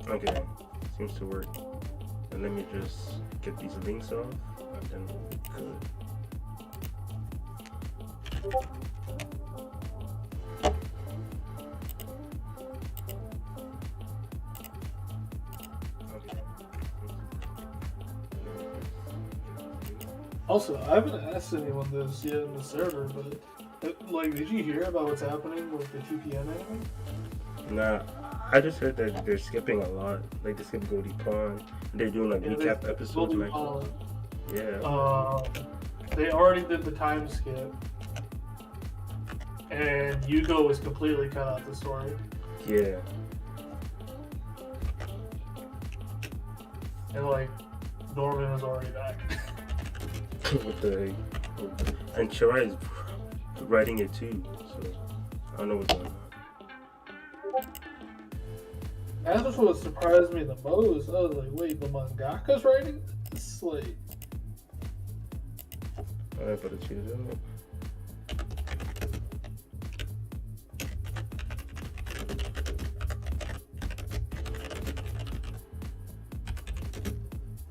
Okay, seems to work. And let me just get these links off, and then we'll be good. Okay. Also, I haven't asked anyone this yet in the server, but like, did you hear about what's happening with the TPN anime? Nah, I just heard that they're skipping a lot. Like they skip Goldie Pond. They're doing like Yeah, recap episodes. Golden Like, Pond. yeah. They already did the time skip, and Yuko was completely cut out the story. Yeah. And like, Norman was already back. What the heck? And Shirai is writing it too, so I don't know what's going on. That's what surprised me the most. I was like, wait, the mangaka's writing this? Like, Alright, but it's using it.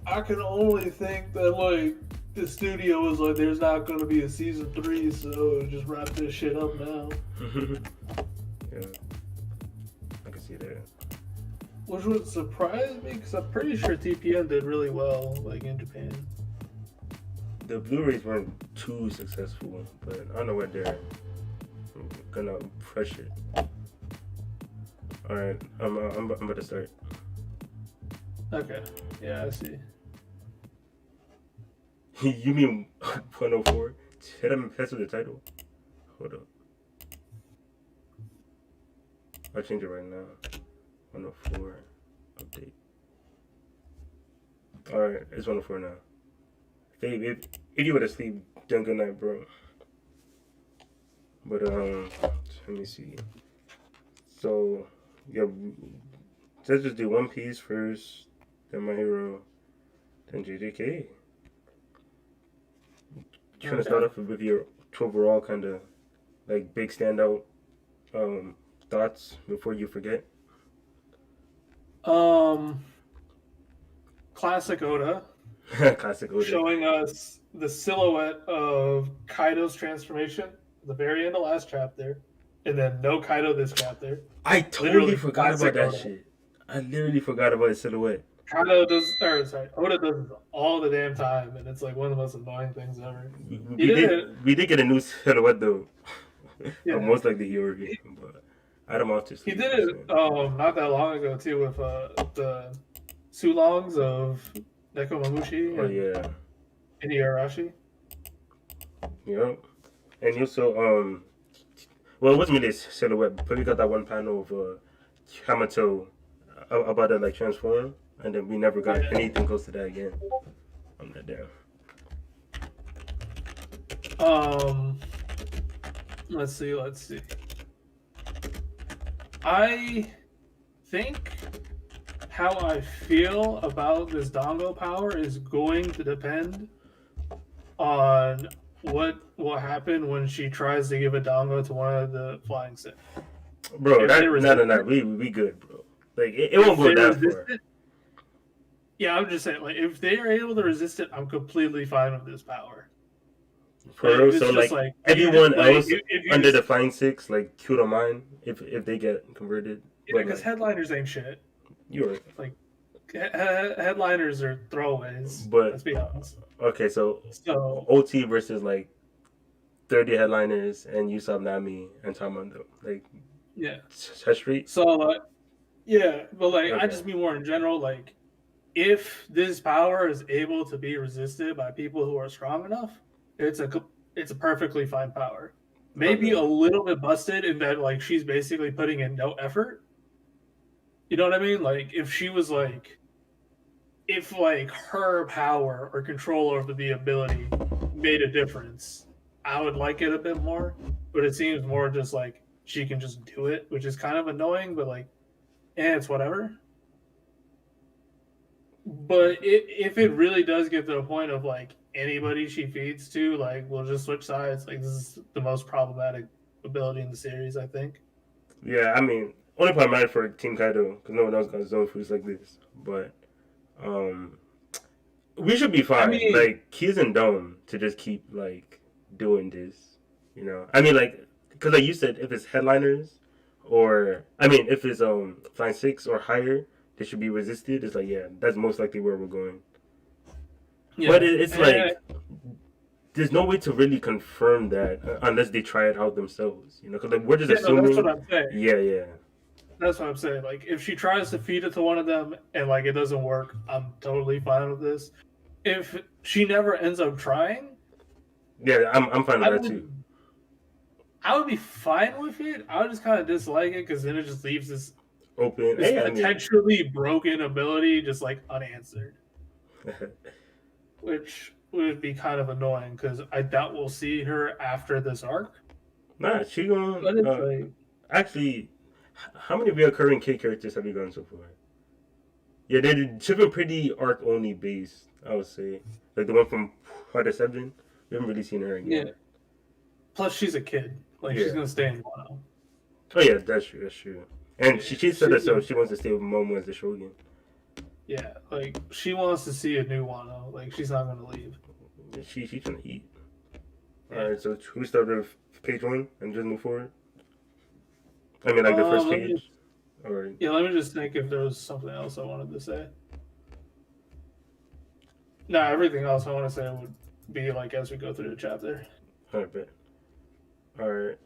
I can only think that like the studio was like, there's not going to be a season 3, so just wrap this shit up now. Yeah, I can see that. Which would surprise me because I'm pretty sure TPN did really well, like in Japan. The Blu-rays weren't too successful, but I don't know what they're gonna push it. All right, I'm about to start. Okay, yeah, I see. You mean 104? Hit him with the title. Hold up. I'll change it right now. 104 update. Alright, it's 104 now. If you were to sleep, then good night, bro. But let me see. So yeah, let's just do One Piece first, then My Hero, then JJK. You trying to start off with your overall kind of like big standout thoughts before you forget? Classic Oda. Classic Oda. Showing us the silhouette of Kaido's transformation at the very end of last chapter, and then no Kaido this chapter. I totally forgot about that shit. I literally forgot about his silhouette. Oda does this all the damn time, and it's like one of the most annoying things ever. We did get a new silhouette though. Yeah. Most likely he already, but I don't want to. He did it not that long ago too with the Sulongs of Nekomamushi and Inuyarashi. Yep. And also well, it wasn't really a silhouette, but we got that one panel of Hamato about to like transform, and then we never got anything close to that again. I'm not down. Let's see. I think how I feel about this Dango power is going to depend on what will happen when she tries to give a Dango to one of the Flying Six. Bro, no. We good, bro. Like it won't go that far. Yeah, I'm just saying, like, if they are able to resist it, I'm completely fine with this power. For real, so like everyone else under the Flying Six, like Kudo Mine, if they get converted. Yeah, because headliners ain't shit. You're like headliners are throwaways. But let's be honest. Okay, so OT versus like 30 headliners and Usopp, Nami, and Tamando, like Street. So yeah, but like I just mean more in general, like if this power is able to be resisted by people who are strong enough, it's a perfectly fine power. Maybe a little bit busted in that like she's basically putting in no effort. You know what I mean? Like if she was like, if like her power or control over the ability made a difference, I would like it a bit more. But it seems more just like she can just do it, which is kind of annoying. But like, it's whatever. But if it really does get to the point of like anybody she feeds to, like we'll just switch sides. Like this is the most problematic ability in the series, I think. Yeah, I mean, only part matter for Team Kaido because no one else got zone foods like this. But um, we should be I fine. mean, Like he's in dome to just keep like doing this. You know, I mean, like because like you said, if it's headliners or I mean, if it's flying six or higher, they should be resisted. It's like yeah, that's most likely where we're going. But yeah, it's and like there's no way to really confirm that unless they try it out themselves. You know, because like, we're just yeah, no, that's what assuming. I'm saying. Yeah, yeah. That's what I'm saying. Like, if she tries to feed it to one of them and like it doesn't work, I'm totally fine with this. If she never ends up trying, Yeah, I'm fine with I that would too. I would be fine with it. I would just kind of dislike it because then it just leaves Open. this Hey, I mean, potentially broken ability just like unanswered, which would be kind of annoying because I doubt we'll see her after this arc. nah, she going But it's like, actually. How many reoccurring K characters have you gotten so far? Yeah, they've been pretty arc only based. I would say like the one from Part of Seven. We haven't really seen her yeah. again. Plus, she's a kid. Like, she's Yeah. gonna stay in Wano. Oh yeah, that's true. That's true. And Yeah, she said herself she wants to stay with Momo as the Shogun. yeah, like she wants to see a new Wano. Like, she's not gonna leave. She's trying to eat. Yeah. All right, so we start with page one and just move forward. I mean, like the first Let me page. Or Yeah, let me just think if there was something else I wanted to say. No, everything else I want to say would be like as we go through the chapter. all right, bet. All right,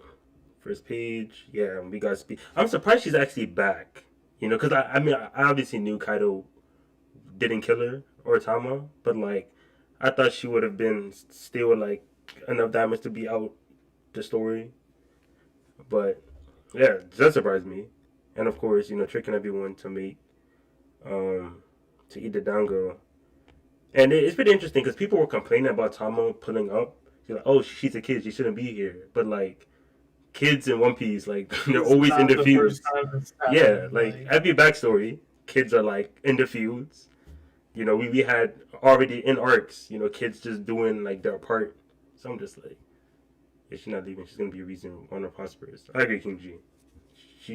first page. Yeah, we got speed. I'm surprised she's actually back. You know, because I mean, I obviously knew Kaido didn't kill her or Tama, but like, I thought she would have been still like enough damage to be out the story. But yeah, that surprised me. And of course, you know, tricking everyone to make to eat the dango. And it's pretty interesting because people were complaining about Tama pulling up. You're like, oh, she's a kid, she shouldn't be here. But like kids in One Piece, like they're It's always in not the the feuds. first time it's Yeah, happened. like every backstory, kids are like in the feuds. You know, we had already in arcs, you know, kids just doing like their part. So I'm just like, if she's not leaving, she's gonna be a reason Wano prospers. I agree, King G.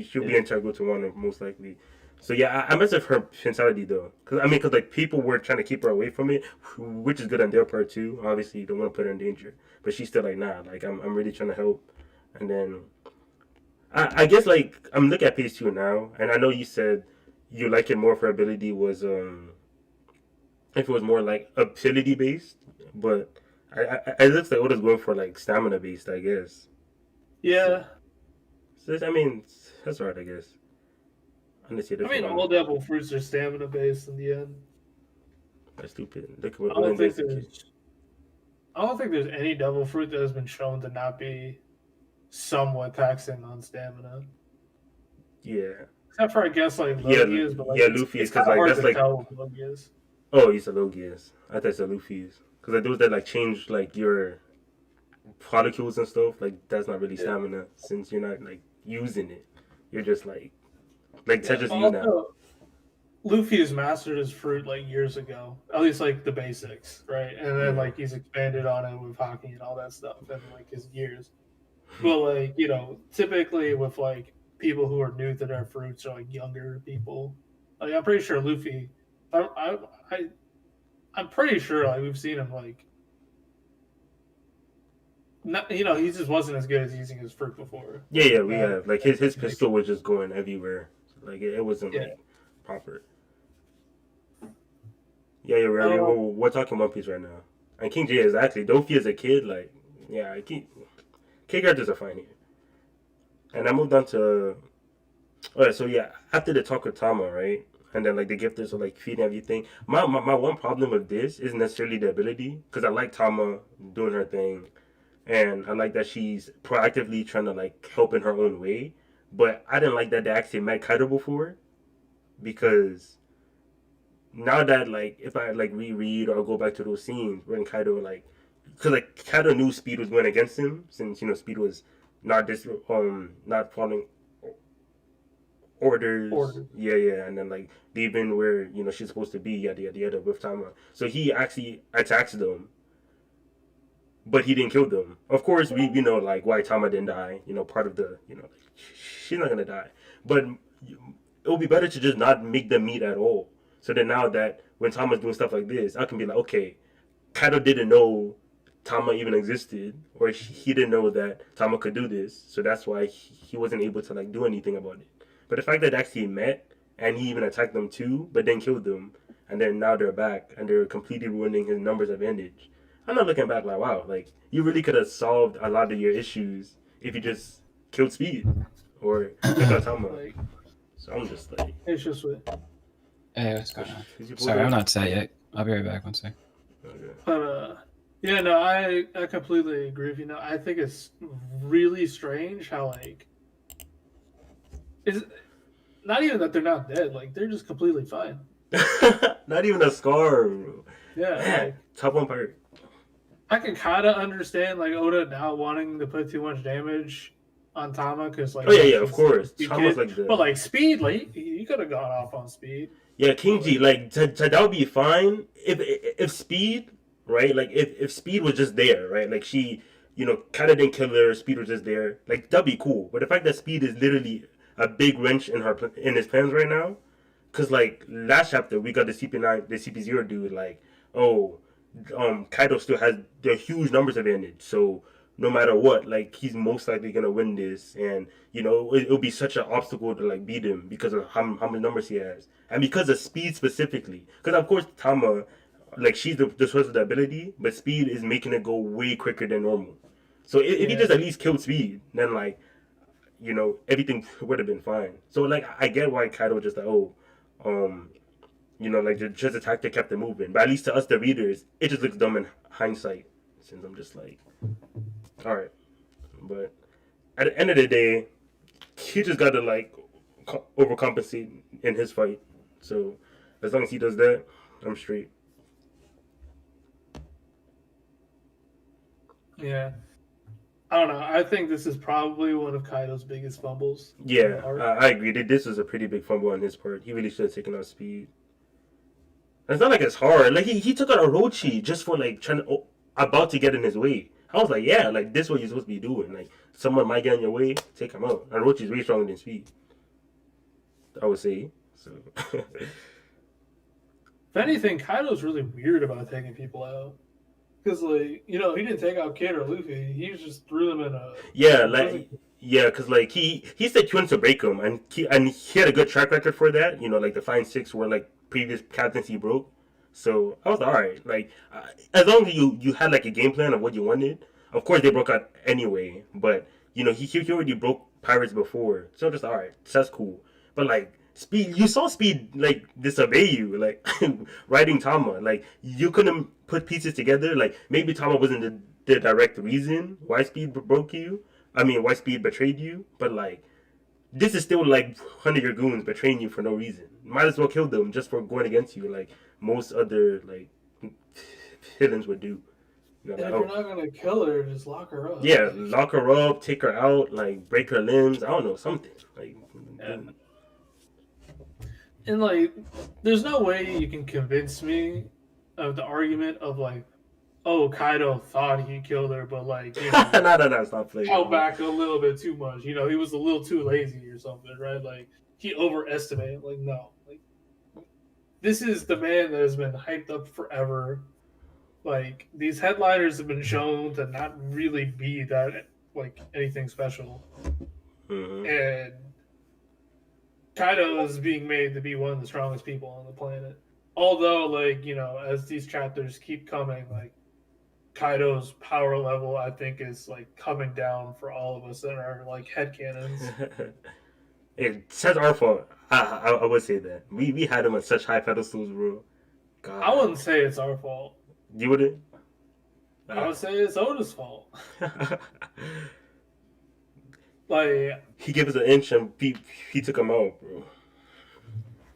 She'll be integral to Wano most likely. So yeah, I mess with her mentality though, because like people were trying to keep her away from it, which is good on their part too. Obviously, you don't want to put her in danger, but she's still like, nah, like I'm really trying to help. And then I guess like I'm looking at page two now, and I know you said you like it more for ability was if it was more like ability based, but it looks like Oda's going for like stamina based, I guess. Yeah, So I mean, that's right, I guess. Unless you're I mean, different all one. devil fruits are stamina based in the end. That's stupid. Look at what I don't Oden think does to kids. there's, I don't think there's any devil fruit that has been shown to not be somewhat taxing on stamina. Yeah. Except for I guess like Yeah, Logias, but like yeah, it's, Luffy is it's kind because of like hard that's to like tell with Logias. oh, he's a Logias. I thought it's a Luffy's because like those that like change like your molecules and stuff. Like that's not really Yeah. stamina since you're not like using it. You're just like Tetris you now. Also, Luffy has mastered his fruit like years ago, at least like the basics, right? And then Yeah. like he's expanded on it with hockey and all that stuff, and like his years. But like typically with like people who are new to their fruits or like younger people, like I'm pretty sure Luffy, I I'm pretty sure like we've seen him like not he just wasn't as good as using his fruit before. Yeah, we have like his Like, pistol was just going everywhere. Like it wasn't Yeah. like proper. Yeah, you're right. We're talking One Piece right now. And King J is actually Dofi as a kid, like yeah, K characters are fine here. And I moved on to alright, so yeah, after the talk with Tama, right? And then like the gifters are like feeding everything. My one problem with this isn't necessarily the ability, because I like Tama doing her thing and I like that she's proactively trying to like help in her own way. But I didn't like that they actually met Kaido before because now that like if I like reread or go back to those scenes when Kaido like because like Kaido knew Speed was going against him since Speed was not following orders. Yeah, and then like leaving where she's supposed to be yada yada yada with Tama. So he actually attacks them, but he didn't kill them. Of course, we know like why Tama didn't die. Part of the like, she's not gonna die. But it would be better to just not make them meet at all. So then now that when Tama's doing stuff like this, I can be like, okay, Kaido didn't know Tama even existed, or he didn't know that Tama could do this, so that's why he wasn't able to like do anything about it. But the fact that they actually met and he even attacked them too, but then killed them, and then now they're back and they're completely ruining his numbers advantage. I'm not looking back like, wow, like you really could have solved a lot of your issues if you just killed Speed or took out Tama. Like, So I'm just like, it's just with. Hey, what's going on? is he Sorry, I'm pulled not set yet. I'll be right back. One sec. up? Okay. But yeah, no, I completely agree with you. No, I think it's really strange how like is not even that they're not dead. Like they're just completely fine. Not even a scar, bro. Yeah, Man, like, top one part. I can kind of understand like Oda now wanting to put too much damage on Tama because like Oh yeah, of course. Speed Tama's kid. like the But like Speed, like you could have gone off on Speed. yeah, King G. Like that would be fine if Speed, right? Like if Speed was just there, right? Like she, kind of didn't kill her. Speed was just there. Like that'd be cool. But the fact that Speed is literally a big wrench in his plans right now, because like last chapter we got the CP9, the CP0 dude. Like, oh, Kaido still has the huge numbers advantage. So no matter what, like he's most likely gonna win this, and it'll be such an obstacle to like beat him because of how many numbers he has, and because of speed specifically. Because of course Tama, like she's the source of the ability, but speed is making it go way quicker than normal. So if he just at least killed speed, then like everything would have been fine. So like I get why Kaido just like like just attack that kept it moving. But at least to us, the readers, it just looks dumb in hindsight. Since I'm just like, all right. But at the end of the day, he just got to like overcompensate in his fight. So as long as he does that, I'm straight. Yeah. I don't know. I think this is probably one of Kaido's biggest fumbles. Yeah, I agree. This was a pretty big fumble on his part. He really should have taken out speed. And it's not like it's hard. Like he took out Orochi just for like about to get in his way. I was like, yeah, like this is what you're supposed to be doing. Like someone might get in your way, take him out. And Orochi's way stronger than Speed, I would say. So if anything, Kaido's really weird about taking people out. Because, like, he didn't take out Kid or Luffy. He just threw them in a... Yeah, because, like, he said he wanted to break him, and he had a good track record for that. Like, the Fine Six were, like, previous captains he broke. So, I was like, all right. Like, as long as you had, like, a game plan of what you wanted. Of course, they broke out anyway. But, he already broke Pirates before. So, just, all right, that's cool. But, like, Speed, you saw Speed like disobey you, like riding Tama. Like you couldn't put pieces together. Like maybe Tama wasn't the direct reason why Speed broke you. I mean, why Speed betrayed you. But like this is still like one of your goons betraying you for no reason. Might as well kill them just for going against you, like most other like villains would do. And if you're not gonna kill her, just lock her up. Yeah, lock her up, take her out, like break her limbs. I don't know, something like. Yeah. And, like, there's no way you can convince me of the argument of, like, oh, Kaido thought he killed her, but, like, no, stop playing. Held back a little bit too much. He was a little too lazy or something, right? Like, he overestimated. Like, no. Like, this is the man that has been hyped up forever. Like, these headliners have been shown to not really be that, like, anything special. Mm-hmm. And Kaido is being made to be one of the strongest people on the planet. Although, like, as these chapters keep coming, like, Kaido's power level, I think, is, like, coming down for all of us that are, like, headcanons. It says our fault. I would say that. We had him on such high pedestals, bro. God. I wouldn't say it's our fault. You wouldn't? I would say it's Oda's fault. Like, he gave us an inch and he took him out, bro.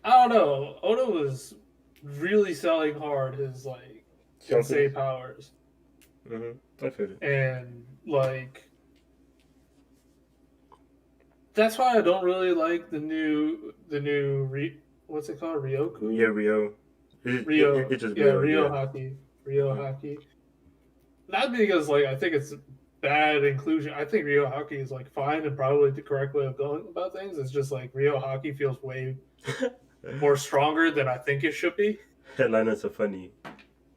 I don't know. Oda was really selling hard his like Sensei powers. I feel it. And like that's why I don't really like the new what's it called? Ryoku? Yeah, Ryo. Ryo. Ryo Haki. Ryo Haki. Not because like I think it's bad inclusion. I think Rio Hockey is like fine and probably the correct way of going about things. It's just like Rio Hockey feels way more stronger than I think it should be. Headliners are funny.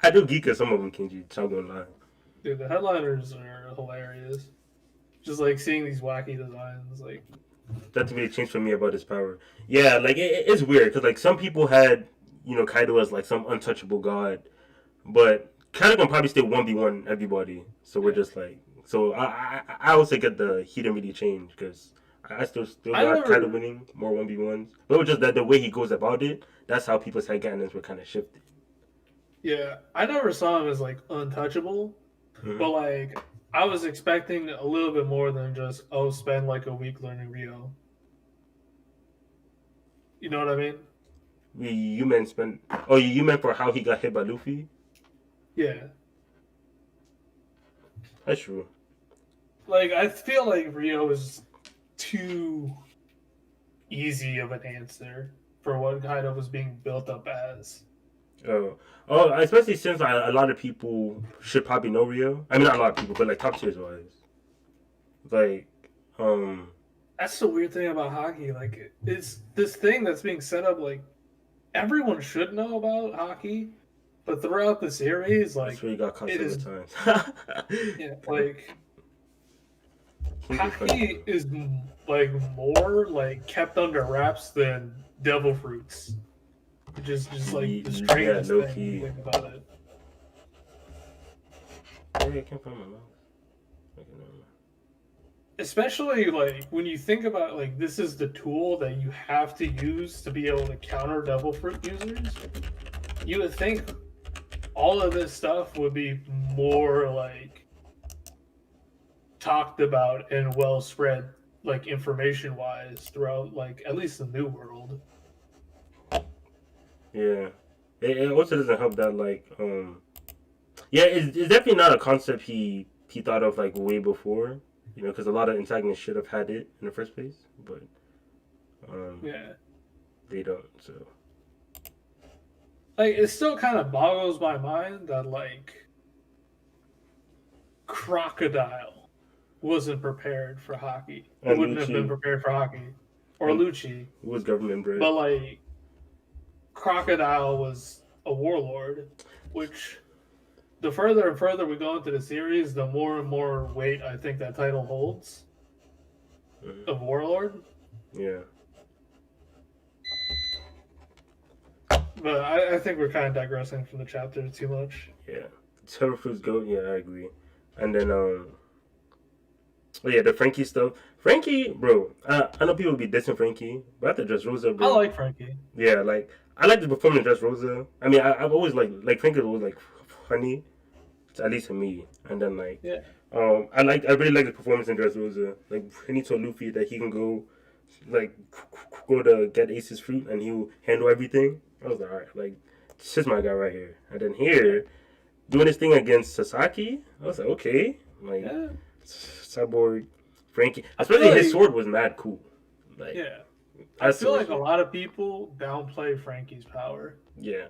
I do geek at some of them, Kenji. Not gonna lie. Dude, the headliners are hilarious. Just like seeing these wacky designs, like That's really changed for me about his power. Yeah, like it's weird because like some people had Kaido as like some untouchable god, but Kaido can probably still 1v1 everybody. So we're just like I also get the he didn't really change because I still got Kaido winning more 1v1s. But it was just that the way he goes about it, that's how people's headcanons were kind of shifted. yeah, I never saw him as like untouchable, but like I was expecting a little bit more than just spend like a week learning Rio. You know what I mean? You meant for how he got hit by Luffy? Yeah. That's true. Like I feel like Rio is too easy of an answer for what Kaido was being built up as. Especially since a lot of people should probably know Rio. I mean, not a lot of people, but like top tiers wise. Like, That's the weird thing about hockey. Like, it's this thing that's being set up. Like, everyone should know about hockey, but throughout the series, like, that's where he got caught it several is- times. yeah, like hockey is like more like kept under wraps than Devil Fruits. Just like the strangest low thing key. to think about it. Yeah, I can't find my mouse. Okay, never mind. Especially like when you think about like this is the tool that you have to use to be able to counter Devil Fruit users. You would think all of this stuff would be more like talked about and well spread, like information wise, throughout like at least the New World. Yeah, it also doesn't help that like yeah, it's definitely not a concept he thought of like way before, because a lot of antagonists should have had it in the first place, but Yeah. they don't. So Like it still kind of boggles my mind that like Crocodile wasn't prepared for hockey. It And wouldn't have Lucci. been prepared for hockey. Or And- Lucci. who was government bred? But like Crocodile was a warlord, which the further and further we go into the series, the more and more weight I think that title holds Mhm. of warlord. Yeah. But I think we're kind of digressing from the chapter too much. Yeah. Terror Fruits go, yeah, I agree. And then the Frankie stuff. Frankie, bro, I know people be dissing Frankie, but I think Dressrosa, I bro. like Frankie. Yeah, like I like the performance of Dressrosa. I mean, I've always like Frankie was like funny, at least to me. And then like Yeah. I really like the performance in Dressrosa. Like when he told Luffy that he can go to get Ace's fruit and he'll handle everything. I was like, alright, like this is my guy right here. And then here, doing this thing against Sasaki, I was like, okay, like Yeah. Cyborg, Frankie, I especially feel his like- sword was mad cool. Like, Yeah. I that's feel the- like a lot of people downplay Frankie's power. yeah,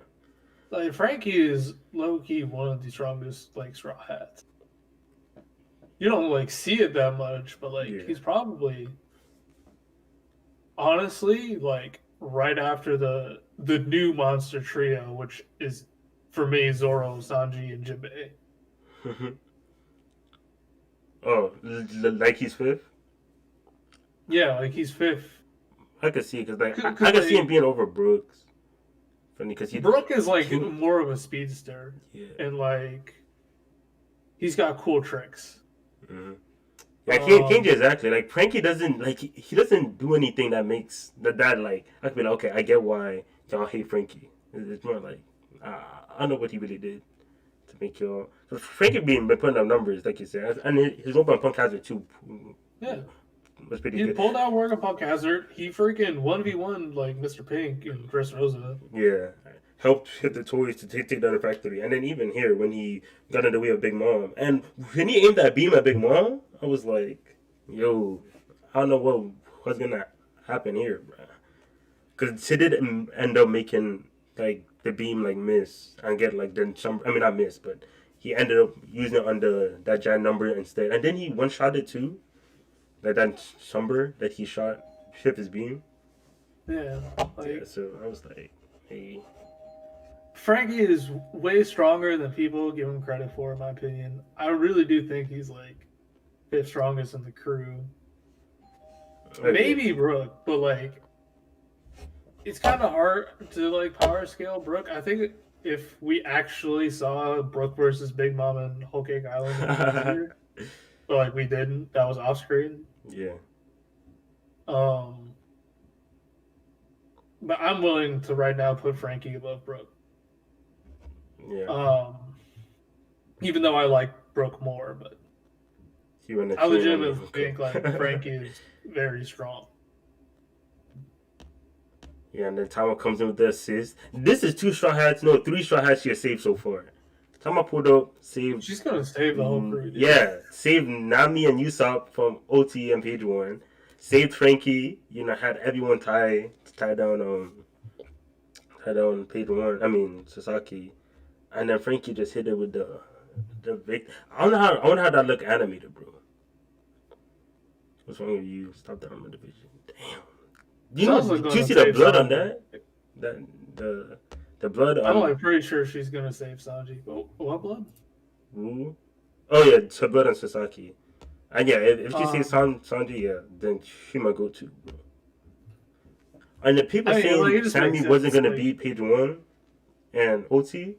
Like Frankie is low key one of the strongest like Straw Hats. You don't like see it that much, but like Yeah. he's probably honestly like right after the new monster trio, which is for me Zoro, Sanji, and Jinbei. oh, like he's fifth. Yeah, like he's fifth. I could see because like I 'Cause could see they- him being over Brooks. Funny because he Brooke is like he- more of a speedster, yeah. and like he's got cool tricks. Mm-hmm. Yeah, Um, Kenji exactly. Like Frankie doesn't like he doesn't do anything that makes that like I could be like, okay, I get why y'all hate Frankie. It's more like I don't know what he really did to make y'all. So Frankie been putting up numbers like you said, and his open Punk Hazard too Yeah. was pretty He good. pulled out work upon Hazard. He freaking 1v1 like Mr. Pink and Dressrosa. Yeah, helped hit the toys to take down the factory, and then even here when he got in the way of Big Mom, and when he aimed that beam at Big Mom, I was like, yo, I don't know what's gonna happen here, bruh. Because he did end up making like the beam like miss and get like then some. I mean not miss, but he ended up using it on that giant number instead, and then he one shot it too, like that somber that he shot shift his beam. Yeah, Yeah, like so I was like, hey, Frankie is way stronger than people give him credit for, in my opinion. I really do think he's like fifth strongest in the crew. okay. Maybe Brooke, but like it's kind of hard to like power scale Brooke. I think if we actually saw Brooke versus Big Mom and Whole Cake Island, it would be easier. But like we didn't. That was off screen. Yeah, But I'm willing to right now put Frankie above Brooke. yeah. Even though I like Brooke more, but I legitimately think like Frankie is very strong. Yeah, and then Tama comes in with the assist. This is 2 straw hats. No, 3 straw hats she has saved so far. Tama pulled up, saved. She's gonna save the whole crew. Dude. Yeah, saved Nami and Usopp from OT and page 1. Saved Frankie. You know, had everyone tie down page 1. I mean Sasaki, and then Frankie just hit it with the Vic. I wonder how that look animated, bro. What's wrong with you? Stop that on the division. Damn. Did you see the blood on that? The blood on. I'm like pretty sure she's gonna save Sanji. But what blood? Ooh. Oh yeah, it's her blood on Sasaki. And yeah, if she sees Sanji, yeah, then she might go too. Bro. And the people saying like, Sammy wasn't gonna beat page 1 and OT,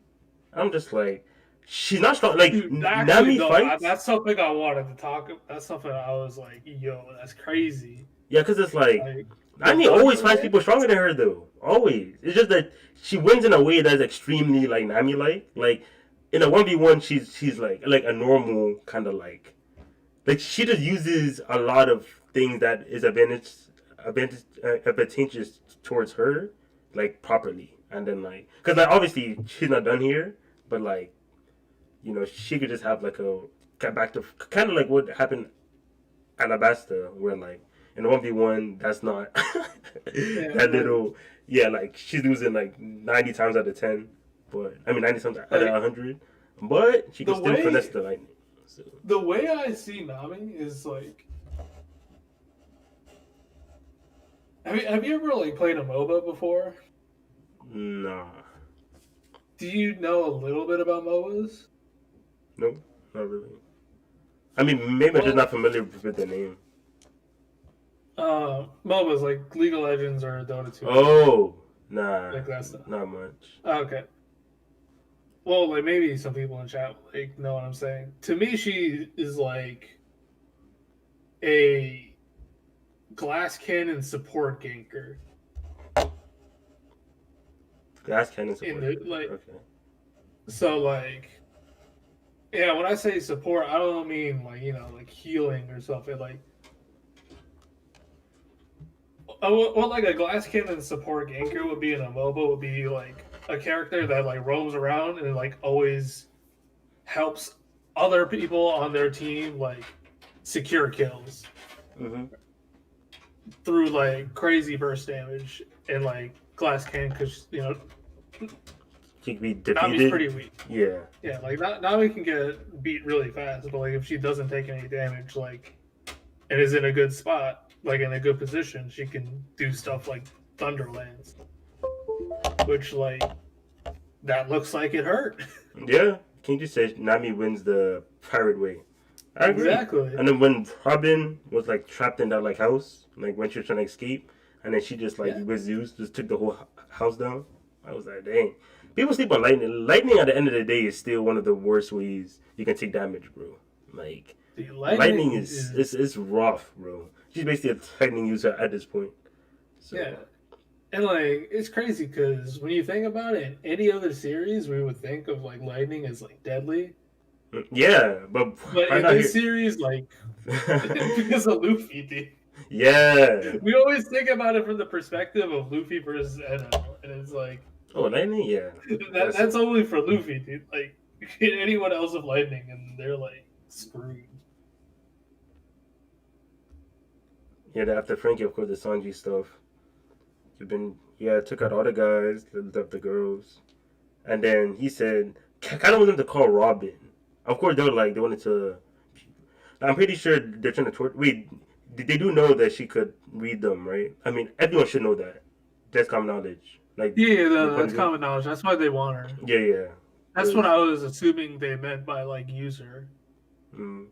I'm just like, she's not strong. Like Dude, Nami fights. That's something I wanted to talk. That's something I was like, yo, that's crazy. Yeah, because it's like Nami always finds people stronger than her though. Always. It's just that she wins in a way that's extremely like Nami like. Like in a 1v1 she's like a normal kind of like she just uses a lot of things that is advantageous towards her, like properly. And then like because like obviously she's not done here, but like, you know, she could just have like get back to kind of like what happened at Alabasta, where like in 1v1, that's not that little. Yeah, like she's losing like 90 times out of 10, but I mean 90 times out of 100, but she can still finesse the lightning. So. The way I see Nami is like, have you ever like played a MOBA before? Nah. Do you know a little bit about MOBAs? Nope, not really. I mean, maybe I'm just not familiar with the name. MOBAs like League of Legends or Dota 2. Oh, nah. Like that stuff. Not much. Okay. Well, like maybe some people in chat like know what I'm saying. To me, she is like a glass cannon support ganker. Glass cannon support. Okay. So like, yeah, when I say support, I don't mean like, you know, like healing or something. Like, what like a glass cannon support ganker would be in a MOBA would be like a character that like roams around and like always helps other people on their team like secure kills through like crazy burst damage and like glass cannon because, you know, she can be defeated. Nami's pretty weak. Yeah. Yeah, like Nami can get beat really fast, but like if she doesn't take any damage, like, and is in a good spot, like in a good position, she can do stuff like Thunderlands, which like that looks like it hurt. Yeah, King just said Nami wins the pirate way. I agree. Exactly. And then when Robin was like trapped in that like house, like when she was trying to escape, and then she just like with Zeus just took the whole house down. I was like, dang. People sleep on lightning. Lightning at the end of the day is still one of the worst ways you can take damage, bro. Like Dude, lightning is it's rough, bro. She's basically a lightning user at this point. So. Yeah. And like it's crazy because when you think about it, in any other series we would think of like lightning as like deadly. Yeah, but in this series, like because of Luffy, dude. Yeah. We always think about it from the perspective of Luffy versus Edo, and it's like, oh, lightning, yeah. That's only for Luffy, dude. Like anyone else with lightning, and they're like screwed. Yeah, after Frankie, of course, the Sanji stuff. Took out all the guys, left the girls. And then he said, I kind of want him to call Robin. Of course, they wanted to. I'm pretty sure they're trying to wait. They do know that she could read them, right? I mean, everyone should know that. That's common knowledge. Like, Yeah, according that's to- common knowledge. That's why they want her. Yeah, yeah. That's what I was assuming they meant by like user, Mm.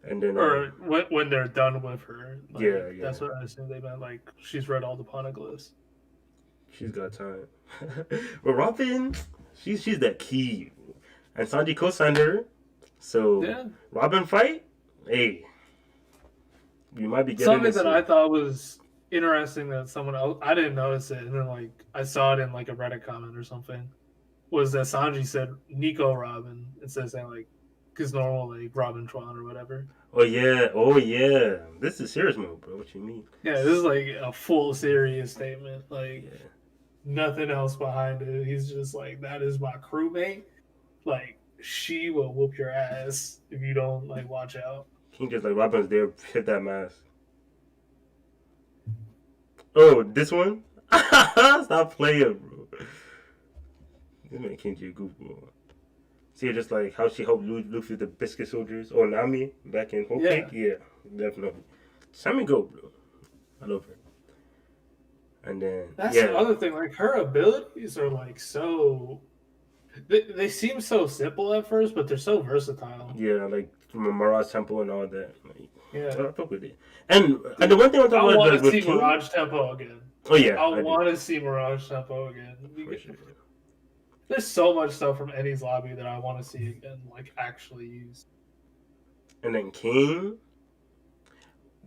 And then, or when they're done with her. Like, Yeah. That's what I assumed they meant. Like she's read all the poneglyphs. she's got time. But Robin, she's that key, and Sanji co-signed her. So Yeah. Robin fight, hey, we might be getting Something this that soon. I thought was interesting that someone else, I didn't notice it, and then like I saw it in like a Reddit comment or something, was that Sanji said Nico Robin instead of saying like his normal like Robin Tron or whatever. Oh yeah. This is serious mode, bro. What you mean? Yeah, this is like a full serious statement. Like Yeah. nothing else behind it. He's just like, that is my crewmate. Like she will whoop your ass if you don't like watch out. King just like Robin's there, hit that mask. Oh, this one? Stop playing, bro. This man King J a goofball. See, just like how she helped Luffy the Biscuit Soldiers or Nami back in Whole Cake? Yeah, definitely. Sammy go, bro. I love her. And then That's yeah, the other thing. Like her abilities are like so. They seem so simple at first, but they're so versatile. yeah, like from a Mirage Temple and all that. Like, Yeah. I fuck with it. And the one thing I'm I talking about want like, to with see King. Mirage Tempo again. Oh yeah, I do. want to see Mirage Tempo again. For sure. There's so much stuff from Eddie's lobby that I want to see again, like actually used. And then King.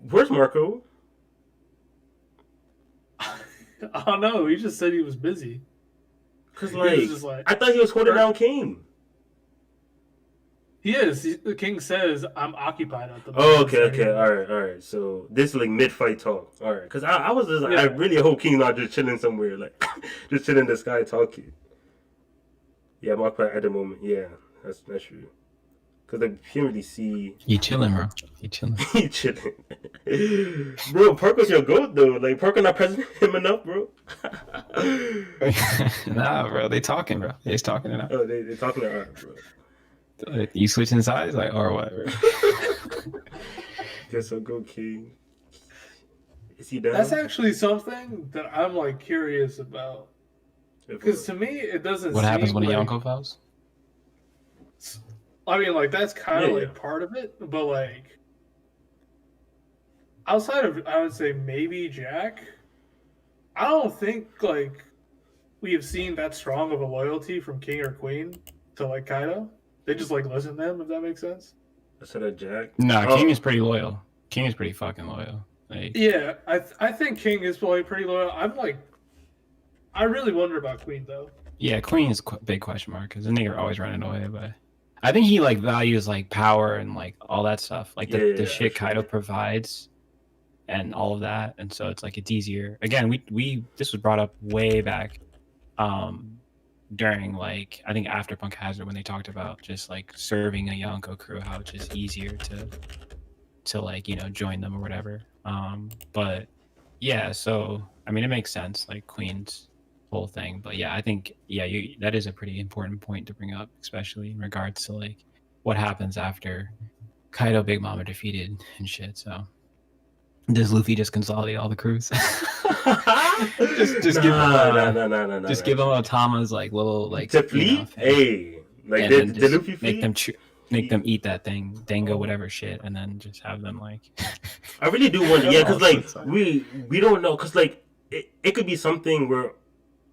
Where's Marco? I don't know. He just said he was busy. Cause He was like, just like- I thought he was holding down King. He is. The king says, "I'm occupied at the Oh, moment." okay, all right. So this is like mid-fight talk, all right. Cause I was just, I Yeah. really hope King not just chilling somewhere, like just chilling in the sky talking. Yeah, Mark at the moment. Yeah, that's true. Cause like you can't really see You chilling, bro. You chilling. he chilling. Bro, Parker's your goat though. Like Parker not pressing him enough, bro. Nah, bro. They talking, bro. They just talking it out. Oh, they talking to art, bro. You switching sides, like, or what? Bro? Guess I'll go King. Is he down? That's actually something that I'm like curious about, because to me it doesn't. What happens seem when a like, Yonko falls? I mean, like that's kind of Yeah, like yeah. part of it, but like outside of, I would say maybe Jack. I don't think like we have seen that strong of a loyalty from King or Queen to like Kaido. They just like listen to him, if that makes sense. I said that Jack. Nah, Oh. King is pretty loyal. King is pretty fucking loyal. Like, Yeah, I think King is probably pretty loyal. I really wonder about Queen though. yeah, Queen is big question mark because the nigga always running away. But I think he like values like power and like all that stuff, like the Yeah, shit for sure. Kaido provides, and all of that. And so it's like it's easier. Again, we this was brought up way back, during like I think after Punk Hazard when they talked about just like serving a Yonko crew, how it's just easier to like join them or whatever. But yeah, so I mean it makes sense like Queen's whole thing, but yeah, I think that is a pretty important point to bring up, especially in regards to like what happens after Kaido Big Mama defeated and shit. So does Luffy just consolidate all the crews? Just give him no. just give them Otama's like little like to fleet. thing, Hey, like and the then just Luffy make fleet. them make them eat that thing, dango whatever shit, and then just have them like. I really do wonder, yeah, because like Outside. we don't know, because like it could be something where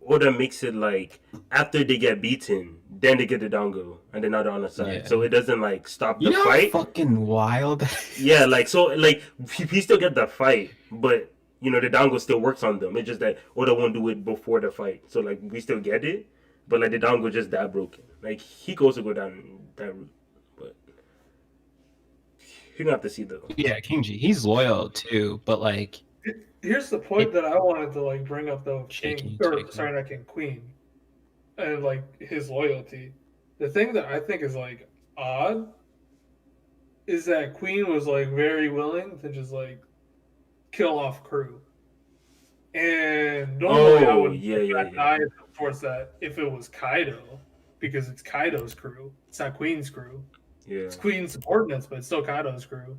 Oda makes it like after they get beaten, then they get the dango, and then now they're on the side, Yeah. so it doesn't like stop the You know fight. how fucking wild. Yeah, like so, like he still get the fight, but the dango still works on them. It's just that Oda won't do it before the fight, so like we still get it, but like the dango just that broken. Like he goes to go down that route, but you gonna have to see though. Yeah, King G, he's loyal too, but like Here's the point that I wanted to like bring up though, Shaky, King, or shaky. sorry, not King, Queen, and like his loyalty. The thing that I think is like odd is that Queen was like very willing to just like kill off crew, and normally I Oh, would yeah. die towards that if it was Kaido, because it's Kaido's crew. It's not Queen's crew. Yeah. It's Queen's subordinates, but it's still Kaido's crew.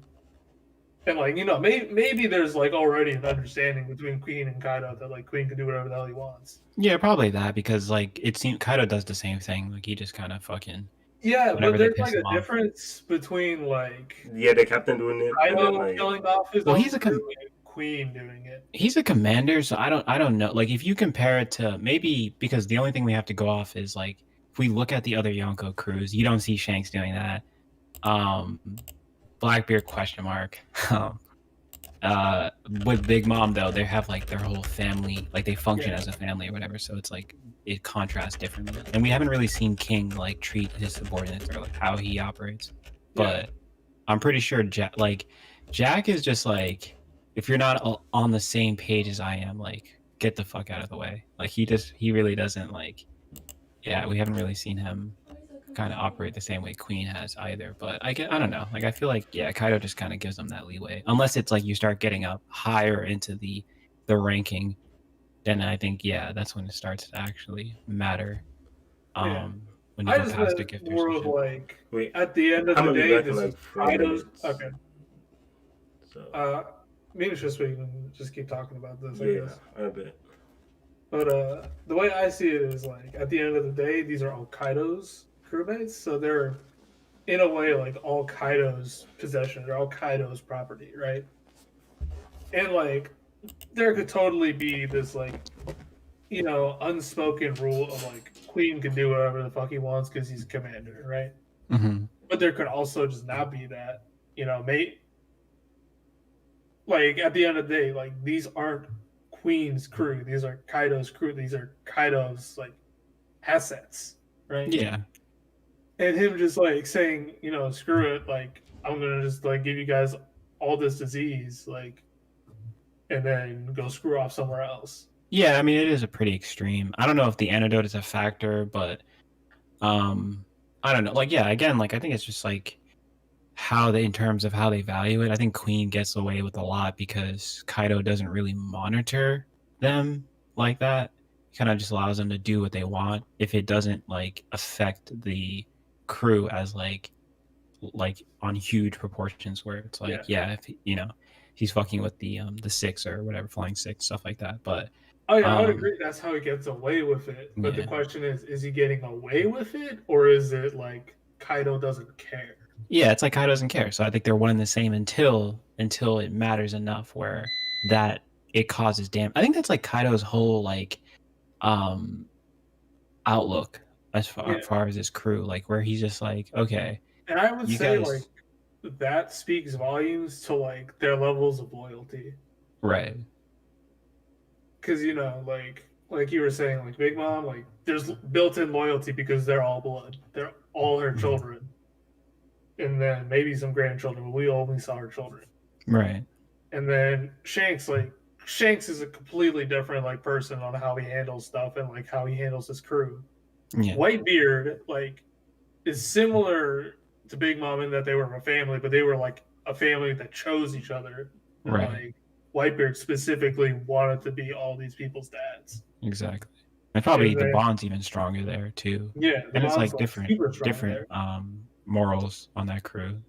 And like, you know, maybe there's like already an understanding between Queen and Kaido that like Queen can do whatever the hell he wants. Yeah, probably that, because like it seems Kaido does the same thing. Like he just kind of fucking Yeah, whenever but they there's piss like a him off. difference between like Yeah, the captain doing it. and then, Kaido like, killing off his Well, own he's a crew and Queen doing it. He's a commander, so I don't know. Like if you compare it to maybe, because the only thing we have to go off is like if we look at the other Yonko crews, you don't see Shanks doing that. Blackbeard question mark. With Big Mom though, they have like their whole family, like they function as a family or whatever. So it's like it contrasts differently. And we haven't really seen King like treat his subordinates or like how he operates. But I'm pretty sure Jack is just like, if you're not on the same page as I am, like get the fuck out of the way. Like he really doesn't like. Yeah, we haven't really seen him kind of operate the same way Queen has either. But I don't know. Like I feel like Kaido just kind of gives them that leeway. Unless it's like you start getting up higher into the ranking, then I think that's when it starts to actually matter. When you I go just past the meant gift more or of some shit. like Wait, at the end of I'm the gonna be day, back in this like is 4 Kaido's. minutes. Okay. So, Me and Tris, we can just keep talking about this, I yeah, guess. I bet. But the way I see it is like at the end of the day, these are all Kaido's crewmates, so they're in a way like all Kaido's possession. They're all Kaido's property, right? And like there could totally be this like, you know, unspoken rule of like Queen can do whatever the fuck he wants because he's a commander, right? Mm-hmm. But there could also just not be that, you know, mate. Like at the end of the day, like these aren't Queen's crew. These are Kaido's crew. These are Kaido's like assets, right? Yeah. And him just like saying, you know, screw it, like I'm gonna just like give you guys all this disease, like, and then go screw off somewhere else. Yeah, I mean it is a pretty extreme. I don't know if the antidote is a factor, but I don't know. Like again, like I think it's just like how they, in terms of how they value it. I think Queen gets away with a lot because Kaido doesn't really monitor them like that. He kind of just allows them to do what they want if it doesn't like affect the crew as like on huge proportions where it's like if you know he's fucking with the six or whatever, flying six, stuff like that. But oh yeah, I would agree that's how he gets away with it. But the question is he getting away with it, or is it like Kaido doesn't care? Yeah, it's like Kaido doesn't care. So I think they're one and the same until it matters enough where that it causes damage. I think that's like Kaido's whole like outlook as far as his crew, like where he's just like, okay. And I would say guys... like that speaks volumes to like their levels of loyalty. Right. Because you know, like you were saying, like Big Mom, like there's built-in loyalty because they're all blood. They're all her children. And then maybe some grandchildren, but we only saw her children. Right. And then Shanks is a completely different like person on how he handles stuff and like how he handles his crew. Yeah. Whitebeard like is similar to Big Mom in that they were a family, but they were like a family that chose each other. And, right. Like Whitebeard specifically wanted to be all these people's dads. Exactly. And probably the bond's even stronger there too. Yeah. And it's like different morals on that crew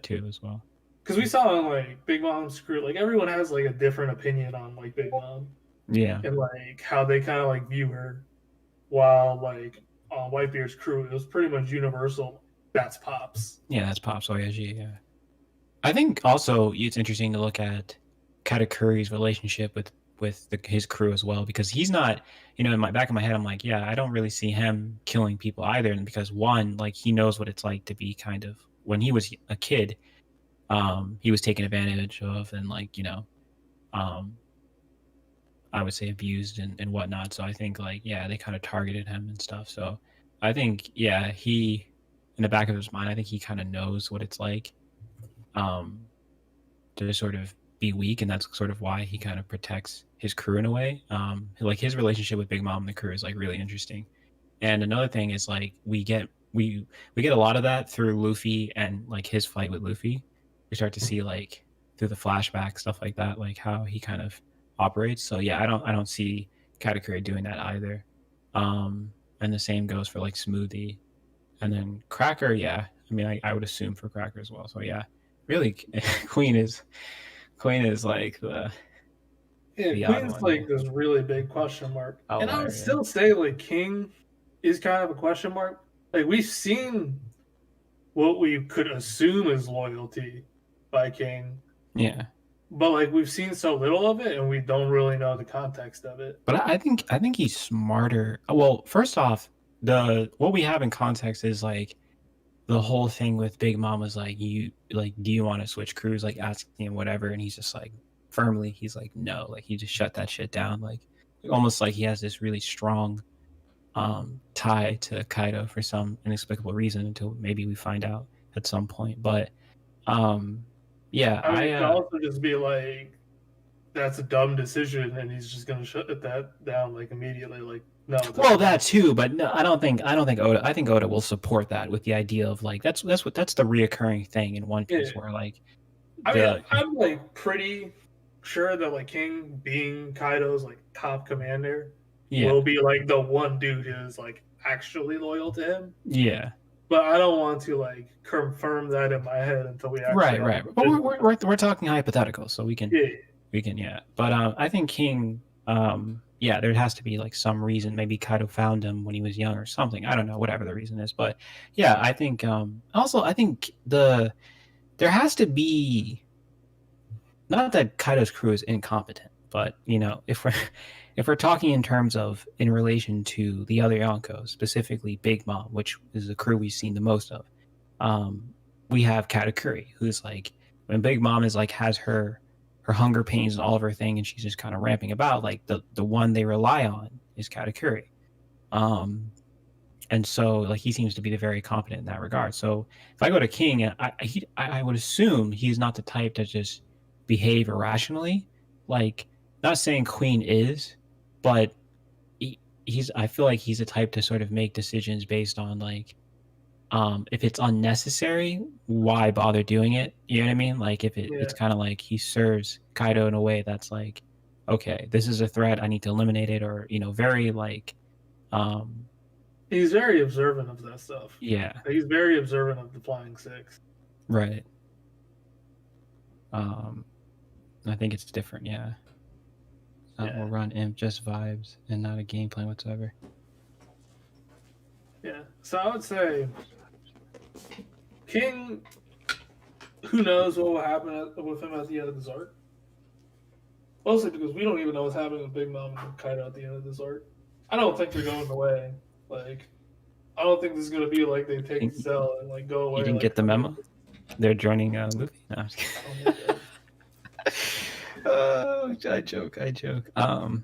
too as well. Because we saw in like Big Mom's crew, like everyone has like a different opinion on like Big Mom. Yeah. And like how they kind of like view her. While like on Whitebeard's crew, it was pretty much universal. That's Pops. Yeah, that's Pops Oyaji, yeah. I think also it's interesting to look at Katakuri's relationship with his crew as well, because he's not, you know, in my back of my head, I'm like, yeah, I don't really see him killing people either. And because one, like he knows what it's like to be kind of, when he was a kid, he was taken advantage of and like, you know, I would say abused and whatnot. So I think like, they kind of targeted him and stuff. So I think, he, in the back of his mind, I think he kind of knows what it's like to sort of be weak. And that's sort of why he kind of protects his crew in a way. Like his relationship with Big Mom and the crew is like really interesting. And another thing is like, we get a lot of that through Luffy and like his fight with Luffy. We start to see like through the flashback, stuff like that, like how he kind of operates. So I don't see Katakuri doing that either. and the same goes for like Smoothie, and then Cracker. Yeah, I mean, I would assume for Cracker as well. So yeah, really, Queen is like the odd Queen's one. like this really big question mark, and I Outlier, would yeah. still say like King is kind of a question mark. Like we've seen what we could assume is loyalty by King, Yeah. but like we've seen so little of it, and we don't really know the context of it. But I think he's smarter. Well, first off, what we have in context is like the whole thing with Big Mom was like, do you want to switch crews? Like asking him whatever, and he's just like firmly, he's like no, like he just shut that shit down. Like almost like he has this really strong tie to Kaido for some inexplicable reason until maybe we find out at some point. But yeah, I mean, it could also just be like that's a dumb decision, and he's just gonna shut that down like immediately. Like no. Well, that too, but no, I don't think Oda. I think Oda will support that with the idea of like that's the reoccurring thing in One Piece, Yeah. where like I mean, I'm like pretty sure that like King being Kaido's like top commander will be like the one dude who's like actually loyal to him. Yeah. But I don't want to like confirm that in my head until we actually right. But we're talking hypothetical, so we can yeah. But I think King, yeah, there has to be like some reason. Maybe Kaido found him when he was young or something. I don't know, whatever the reason is. But yeah, I think also I think there has to be, not that Kaido's crew is incompetent, but you know, if we're talking in terms of in relation to the other Yonkos, specifically Big Mom, which is the crew we've seen the most of, we have Katakuri, who's like, when Big Mom is like has her hunger pains and all of her thing, and she's just kind of ramping about, like the one they rely on is Katakuri. And so like he seems to be very competent in that regard. So if I go to King, I would assume he's not the type to just behave irrationally. Like, not saying Queen is, but I feel like he's a type to sort of make decisions based on like, if it's unnecessary, why bother doing it? You know what I mean? Like if it's kind of like he serves Kaido in a way that's like, okay, this is a threat, I need to eliminate it, or you know, very like, he's very observant of that stuff. Yeah, he's very observant of the Flying Six. Right. I think it's different. Yeah. We'll run Imp, just vibes and not a game plan whatsoever. Yeah. So I would say King, who knows what will happen with him at the end of this arc. Mostly because we don't even know what's happening with Big Mom and Kaido at the end of this arc. I don't think they're going away. Like, I don't think this is going to be like they take the cell and like go away. You didn't get the memo? They're joining Luffy? No, I'm just kidding. I joke.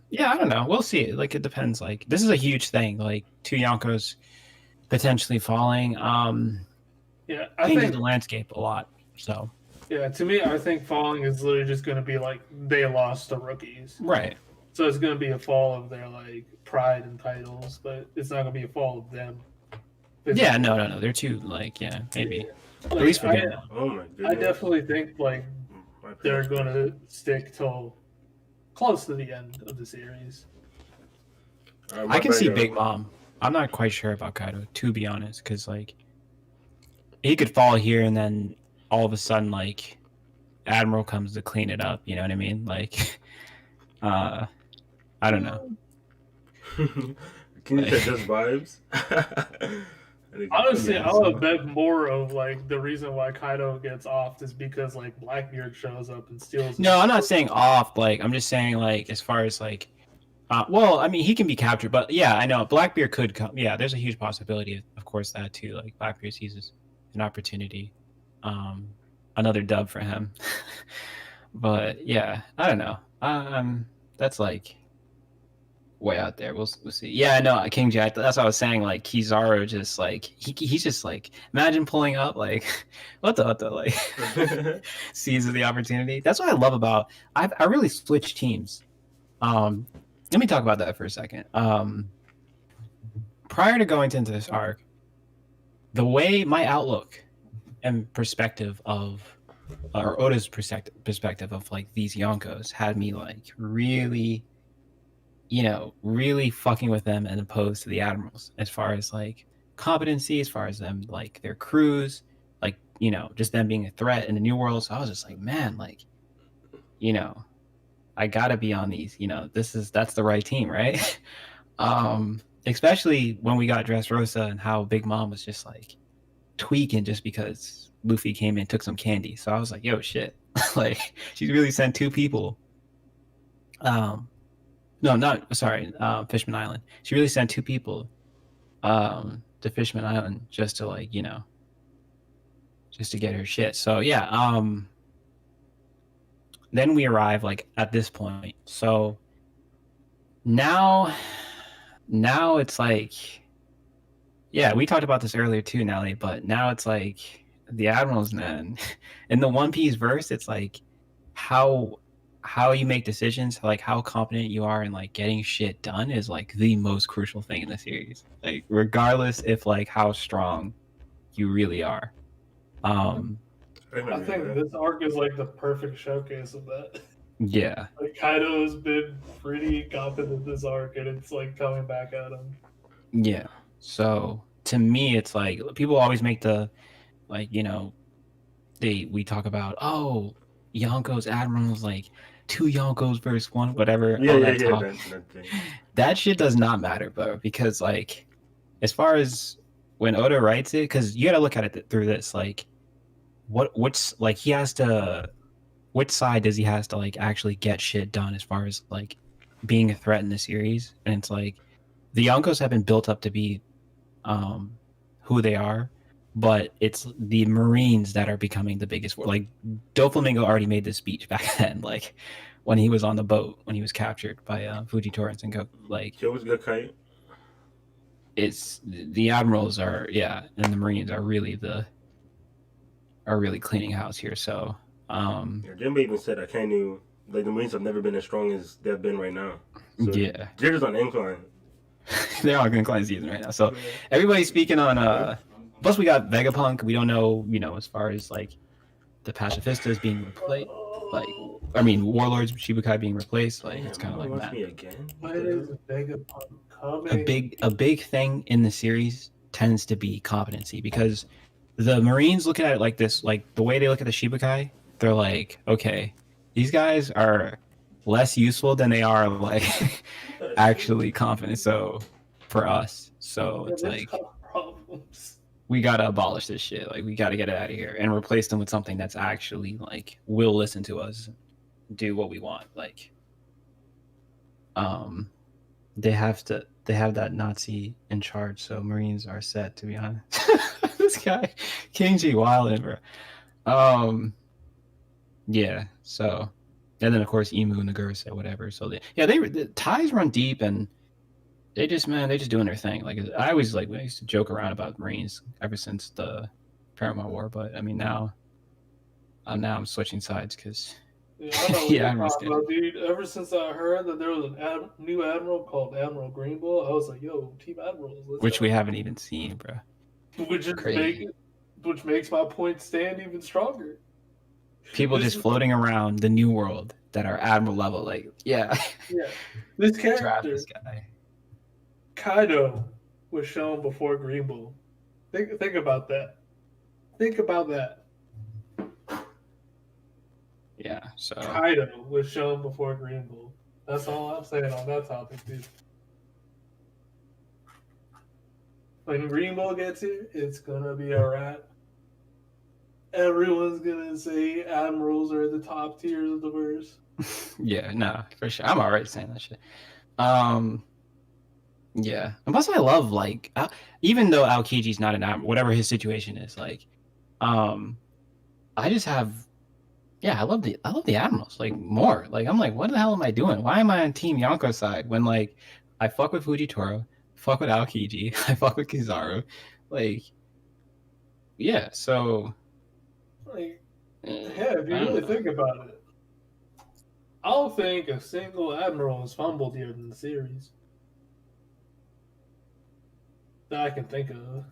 Yeah, I don't know. We'll see. Like, it depends. Like, this is a huge thing. Like, 2 Yonkos potentially falling. Yeah, I changes think the landscape a lot. So. Yeah, to me, I think falling is literally just going to be like they lost to rookies. Right. So it's going to be a fall of their like pride and titles, but it's not going to be a fall of them. Yeah, no. They're too like, yeah, maybe. Like, at least for Oh my goodness. I definitely think like they're going to stick till close to the end of the series. I can see Big Mom. I'm not quite sure about Kaido, to be honest, because like he could fall here and then all of a sudden like Admiral comes to clean it up. You know what I mean? Like, I don't know. Can you say just vibes? Honestly, I would bet more of like the reason why Kaido gets off is because like Blackbeard shows up and steals. No, I'm not saying off. Like, I'm just saying like as far as like, well, I mean he can be captured, but yeah, I know Blackbeard could come. Yeah, there's a huge possibility, of course, that too. Like Blackbeard sees an opportunity. Another dub for him. But yeah, I don't know. That's like way out there. We'll see. Yeah, no, King Jack. That's what I was saying. Like Kizaru, just like he's just like, imagine pulling up like what the like seizes the opportunity. That's what I love about. I really switched teams. Let me talk about that for a second. Prior to going into this arc, the way my outlook and perspective of, or Oda's perspective of like these Yonkos had me like really you know, really fucking with them and opposed to the admirals as far as like competency, as far as them like their crews, like, you know, just them being a threat in the new world. So I was just like, man, like, you know, I gotta be on these, you know, that's the right team, right? Especially when we got Dressrosa and how Big Mom was just like tweaking just because Luffy came in and took some candy. So I was like, yo, shit. Like, she really sent two people. No, not sorry, Fishman Island. She really sent two people to Fishman Island just to like, you know, just to get her shit. So yeah, then we arrive like at this point. So now it's like, yeah, we talked about this earlier too, Nelly, but now it's like the admirals, man. In the One Piece verse, it's like how you make decisions, like how competent you are in like getting shit done is like the most crucial thing in the series. Like regardless if like how strong you really are. I think this arc is like the perfect showcase of that. Yeah. Like Kaido's been pretty competent this arc, and it's like coming back at him. Yeah. So to me, it's like people always make the like, you know, we talk about, oh, Yonko's admirals, like two Yonkos versus one, whatever. That shit does not matter, bro, because like as far as when Oda writes it, because you got to look at it through this, like what's like he has to, which side does he has to like actually get shit done as far as like being a threat in the series, and it's like the Yonkos have been built up to be who they are, but it's the Marines that are becoming the biggest war. Like Doflamingo already made this speech back then, like when he was on the boat when he was captured by Fujitora and Sengoku. Like it was good kite. It's the admirals are, yeah, and the Marines are really cleaning house here. So Jinbei even said that Kanu, like the Marines have never been as strong as they've been right now. So yeah, they're just on incline. they're on incline season right now. So everybody's speaking on plus we got Vegapunk. We don't know, you know, as far as like the pacifistas being replaced, like I mean Warlords Shibukai being replaced, like it's kind of like that. Me again. Why is Vegapunk coming? A big thing in the series tends to be competency, because the Marines look at it like this, like the way they look at the Shibukai, they're like, okay, these guys are less useful than they are like actually competent. So for us, so it's like we gotta abolish this shit. Like we gotta get it out of here and replace them with something that's actually like will listen to us, do what we want. Like they have that Nazi in charge, so Marines are set, to be honest. This guy King G wildin', bro. Yeah, so and then of course Emu and Nagursa, whatever. So the ties run deep, and they just doing their thing. Like I always like, I used to joke around about Marines ever since the Paramount War, but I mean now I'm switching sides because yeah, dude. Ever since I heard that there was a new admiral called Admiral Greenbull, I was like, yo, Team Admirals. Which we haven't even seen, bro. Which makes my point stand even stronger. People just floating around the new world that are admiral level, like yeah. This character, draft this guy. Kaido, was shown before Green Bull. Think about that. Think about that. Yeah, so Kaido was shown before Green Bull. That's all I'm saying on that topic, dude. When Green Bull gets here, it's gonna be a wrap. Everyone's gonna say admirals are the top tiers of the verse. Yeah, no, for sure. I'm alright saying that shit. Yeah, and plus I love like even though Aokiji's not an admiral, whatever his situation is, like, I just have, yeah, I love the admirals like more. Like I'm like, what the hell am I doing? Why am I on Team Yonko side when like I fuck with Fujitora, fuck with Aokiji, I fuck with Kizaru, like, yeah. So, like, yeah, if you really think about it, I don't think a single admiral has fumbled here in the series that I can think of.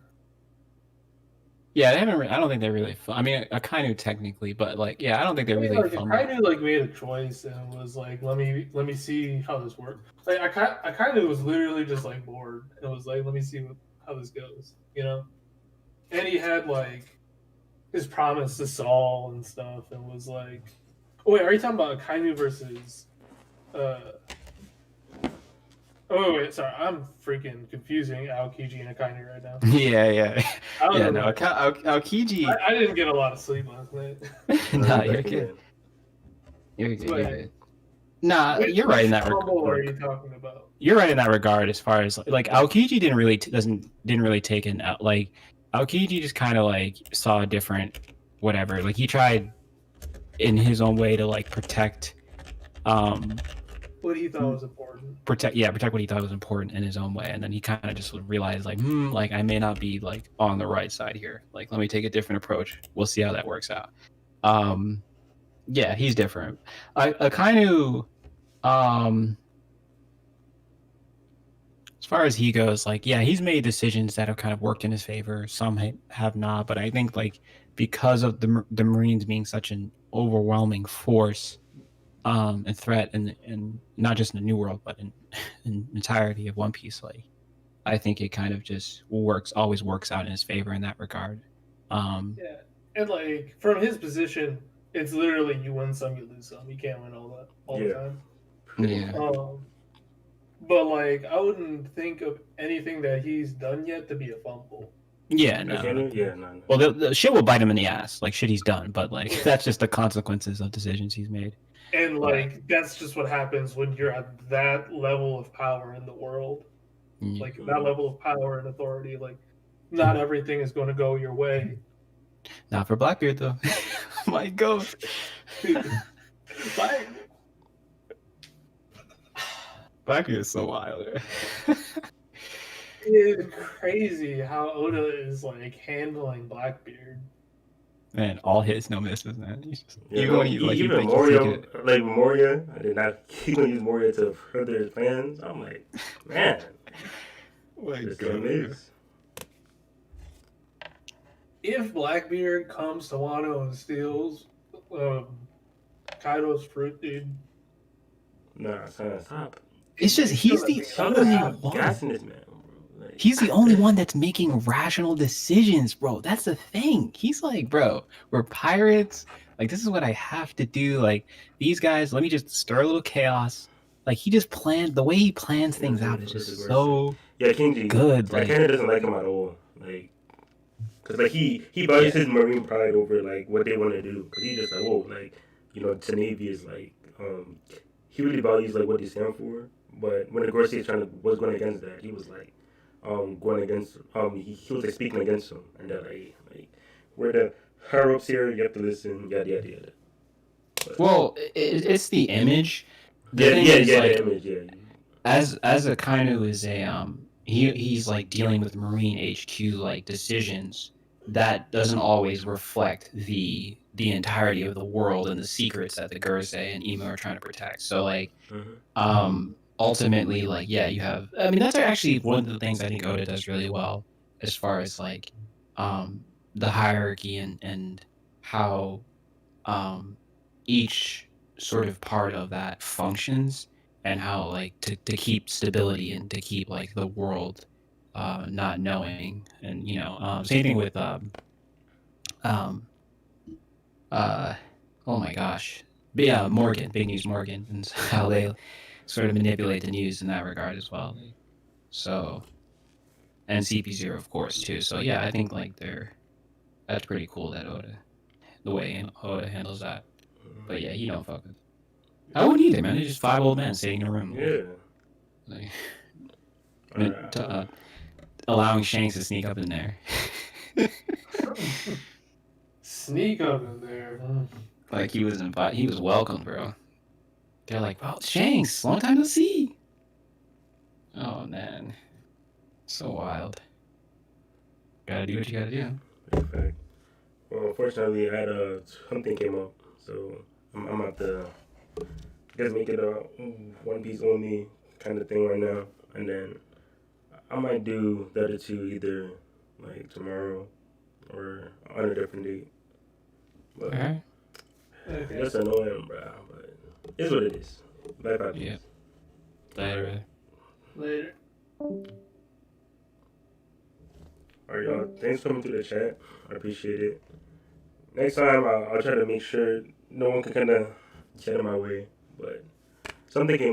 Yeah, they haven't. I don't think they're really. I mean, Akainu technically, but like, yeah, I don't think they're really Like, fun. Akainu like made a choice and was like, let me see how this works. Like Akainu was literally just like bored and was like, let me see how this goes, you know. And he had like his promise to Saul and stuff, and was like, oh wait, are you talking about Akainu versus? Oh wait, sorry, I'm freaking confusing Aokiji and Akainu right now. Yeah. I don't Yeah, know. no, Aokiji. I didn't get a lot of sleep last night. Nah, you're good. You're good. You're Wait. good. Nah, you're right in that What are regard. you talking about? You're right in that regard. As far as like Aokiji didn't really take an out. Like Aokiji just kind of like saw a different whatever. Like he tried in his own way to like protect What he thought was important. protect what he thought was important in his own way, and then he kind of just realized like like I may not be like on the right side here, like let me take a different approach, we'll see how that works out. Yeah, he's different. Akainu, as far as he goes, like yeah, he's made decisions that have kind of worked in his favor, some have not, but I think like because of the Marines being such an overwhelming force and threat and not just in the New World but in entirety of One Piece, like I think it kind of just always works out in his favor in that regard. Yeah, and like from his position, it's literally you win some, you lose some. You can't win all the time. Yeah. But like I wouldn't think of anything that he's done yet to be a fumble. Yeah, no. No. Well, the shit will bite him in the ass, like shit he's done, but like that's just the consequences of decisions he's made. And like that's just what happens when you're at that level of power in the world. Mm. Like that level of power and authority, like not everything is going to go your way. Not for Blackbeard though. My God. Blackbeard is so wild. It's crazy how Oda is like handling Blackbeard. Man, all hits, no misses, man. Even Moria, like Moria, I did not even use Moria to further his plans. I'm like, man, this is. If Blackbeard comes to Wano and steals Kaido's fruit, dude. Nah, son, stop. It's just he's the only one. Gassing this man, bro. Like, he's the only one that's making rational decisions, bro. That's the thing. He's like, bro, we're pirates. Like, this is what I have to do. Like, these guys, let me just stir a little chaos. Like, he just planned, the way he plans things out is just so Kinji, good. Like, Canada doesn't like him at all. Like, because, like, he values his marine pride over, like, what they want to do. Because he's just like, whoa, like, you know, the Navy is, like, he really values, like, what they stand for. But when the Gorosei was going against that, he was, like, going against, he was, like, speaking against them. And they're like, we're the higher ups here, you have to listen, yada, yada, yada. But, well, it's the image. The image. As Akainu is he's like dealing with Marine HQ like decisions that doesn't always reflect the entirety of the world and the secrets that the Gorosei and Imo are trying to protect. So like, ultimately, like you have. I mean, that's actually one of the things I think Oda does really well, as far as like, the hierarchy and how, each sort of part of that functions, and how like to keep stability and to keep like the world not knowing, and same thing with oh my gosh, but yeah, Morgan, Big News Morgan, and how they sort of manipulate the news in that regard as well. So, and CP0 of course too. So yeah, I think like that's pretty cool that the way Oda handles that. But yeah, he don't fuck with. I wouldn't either, man. They're just 5 old men sitting in a room. Yeah. Like, allowing Shanks to sneak up in there. Sneak up in there. Like he was welcome, bro. They're like, oh, Shanks, long time no see. Oh man, so wild. Gotta do what you gotta do. Perfect. Well, unfortunately, I had something came up, so I'm about to just make it a One Piece only kind of thing right now, and then I might do the other two either like tomorrow or on a different date. But All right. Okay. it's annoying, bro. But it's what it is. Life happens. Yeah. Later. Later. Alright, y'all. Thanks for coming through the chat. I appreciate it. Next time, I'll try to make sure no one can kind of get in my way. But something came